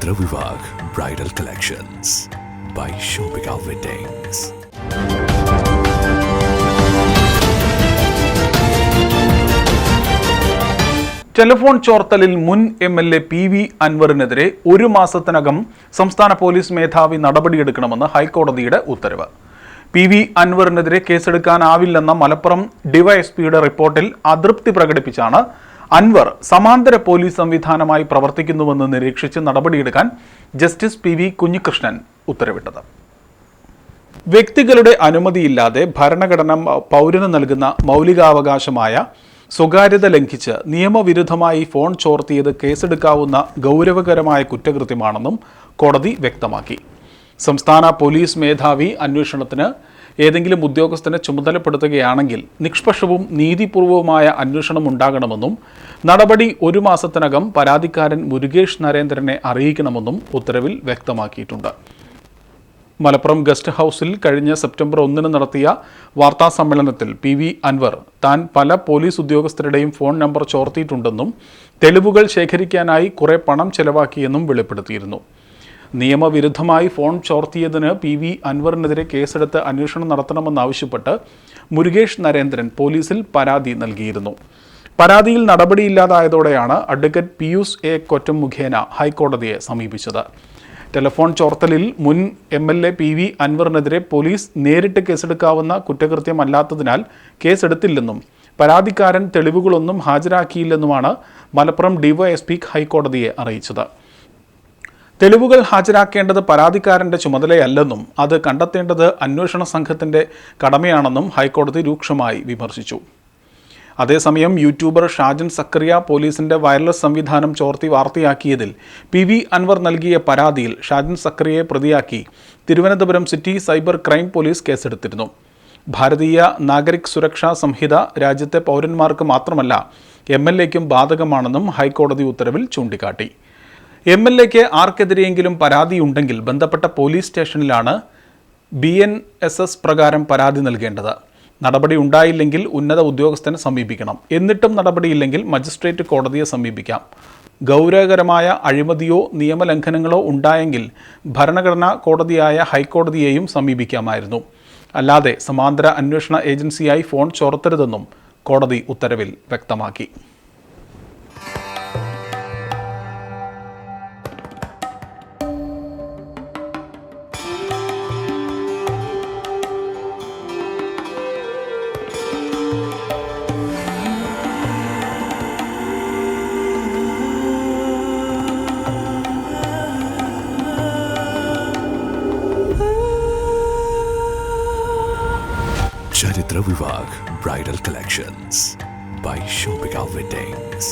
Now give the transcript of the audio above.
Chaitra Vivag Bridal Collections by Shobhika Weddings. Telephone ചോർത്തലിൽ മുൻ MLA PV അൻവറിനെതിരെ 1 മാസത്തിനകം സംസ്ഥാന പോലീസ് മേധാവി നടപടിയെടുക്കണമെന്ന് ഹൈക്കോടതിയുടെ ഉത്തരവ്. PV അൻവറിനെതിരെ കേസെടുക്കാനാവില്ലെന്ന മലപ്പുറം ഡിവൈഎസ്പിയുടെ റിപ്പോർട്ടിൽ അതൃപ്തി പ്രകടിപ്പിച്ചാണ് അൻവർ സമാന്തര പോലീസ് സംവിധാനമായി പ്രവർത്തിക്കുന്നുവെന്ന് നിരീക്ഷിച്ച് നടപടിയെടുക്കാൻ ജസ്റ്റിസ് PV കുഞ്ഞികൃഷ്ണൻ ഉത്തരവിട്ടത്. വ്യക്തികളുടെ അനുമതിയില്ലാതെ ഭരണഘടന പൗരന് നൽകുന്ന മൗലികാവകാശമായ സ്വകാര്യത ലംഘിച്ച് നിയമവിരുദ്ധമായി ഫോൺ ചോർത്തിയത് കേസെടുക്കാവുന്ന ഗൗരവകരമായ കുറ്റകൃത്യമാണെന്നും കോടതി വ്യക്തമാക്കി. സംസ്ഥാന പോലീസ് മേധാവി അന്വേഷണത്തിന് ഏതെങ്കിലും ഉദ്യോഗസ്ഥനെ ചുമതലപ്പെടുത്തുകയാണെങ്കിൽ നിഷ്പക്ഷവും നീതിപൂർവവുമായ അന്വേഷണം ഉണ്ടാകണമെന്നും നടപടി 1 മാസത്തിനകം പരാതിക്കാരൻ മുരുകേഷ് നരേന്ദ്രനെ അറിയിക്കണമെന്നും ഉത്തരവിൽ വ്യക്തമാക്കിയിട്ടുണ്ട്. മലപ്പുറം ഗസ്റ്റ് ഹൗസിൽ കഴിഞ്ഞ സെപ്റ്റംബർ 1 നടത്തിയ വാർത്താ സമ്മേളനത്തിൽ PV അൻവർ താൻ പല പോലീസ് ഉദ്യോഗസ്ഥരുടെയും ഫോൺ നമ്പർ ചോർത്തിയിട്ടുണ്ടെന്നും തെളിവുകൾ ശേഖരിക്കാനായി കുറെ പണം ചെലവാക്കിയെന്നും വെളിപ്പെടുത്തിയിരുന്നു. നിയമവിരുദ്ധമായി ഫോൺ ചോർത്തിയതിന് PV അൻവറിനെതിരെ കേസെടുത്ത് അന്വേഷണം നടത്തണമെന്നാവശ്യപ്പെട്ട് മുരുകേഷ് നരേന്ദ്രൻ പോലീസിൽ പരാതി നൽകിയിരുന്നു. പരാതിയിൽ നടപടിയില്ലാതായതോടെയാണ് അഡ്വക്കേറ്റ് പിയൂസ് A കൊറ്റം മുഖേന ഹൈക്കോടതിയെ സമീപിച്ചത്. ടെലിഫോൺ ചോർത്തലിൽ മുൻ MLA PV അൻവറിനെതിരെ പോലീസ് നേരിട്ട് കേസെടുക്കാവുന്ന കുറ്റകൃത്യമല്ലാത്തതിനാൽ കേസെടുത്തില്ലെന്നും പരാതിക്കാരൻ തെളിവുകളൊന്നും ഹാജരാക്കിയില്ലെന്നുമാണ് മലപ്പുറം ഡിവൈഎസ്പി ഹൈക്കോടതിയെ അറിയിച്ചത്. തെളിവുകൾ ഹാജരാക്കേണ്ടത് പരാതിക്കാരൻ്റെ ചുമതലയല്ലെന്നും അത് കണ്ടെത്തേണ്ടത് അന്വേഷണ സംഘത്തിൻ്റെ കടമയാണെന്നും ഹൈക്കോടതി രൂക്ഷമായി വിമർശിച്ചു. അതേസമയം യൂട്യൂബർ ഷാജൻ സക്കറിയ പോലീസിന്റെ വയർലെസ് സംവിധാനം ചോർത്തി വാർത്തയാക്കിയതിൽ PV അൻവർ നൽകിയ പരാതിയിൽ ഷാജൻ സക്കറിയയെ പ്രതിയാക്കി Thiruvananthapuram city cyber crime police കേസെടുത്തിരുന്നു. ഭാരതീയ നാഗരിക് സുരക്ഷാ സംഹിത രാജ്യത്തെ പൗരന്മാർക്ക് മാത്രമല്ല MLAയ്ക്കും ബാധകമാണെന്നും ഹൈക്കോടതി ഉത്തരവിൽ ചൂണ്ടിക്കാട്ടി. MLAയ്ക്ക് ആർക്കെതിരെയെങ്കിലും പരാതിയുണ്ടെങ്കിൽ ബന്ധപ്പെട്ട പോലീസ് സ്റ്റേഷനിലാണ് BNSS പ്രകാരം പരാതി നൽകേണ്ടത്. നടപടി ഉണ്ടായില്ലെങ്കിൽ ഉന്നത ഉദ്യോഗസ്ഥനെ സമീപിക്കണം. എന്നിട്ടും നടപടിയില്ലെങ്കിൽ മജിസ്ട്രേറ്റ് കോടതിയെ സമീപിക്കാം. ഗൗരവകരമായ അഴിമതിയോ നിയമലംഘനങ്ങളോ ഉണ്ടായെങ്കിൽ ഭരണഘടനാ കോടതിയായ ഹൈക്കോടതിയെയും സമീപിക്കാമായിരുന്നു. അല്ലാതെ സമാന്തര അന്വേഷണ ഏജൻസിയായി ഫോൺ ചോർത്തരുതെന്നും കോടതി ഉത്തരവിൽ വ്യക്തമാക്കി. Chaitra Vivag Bridal Collections by Shobhika Weddings.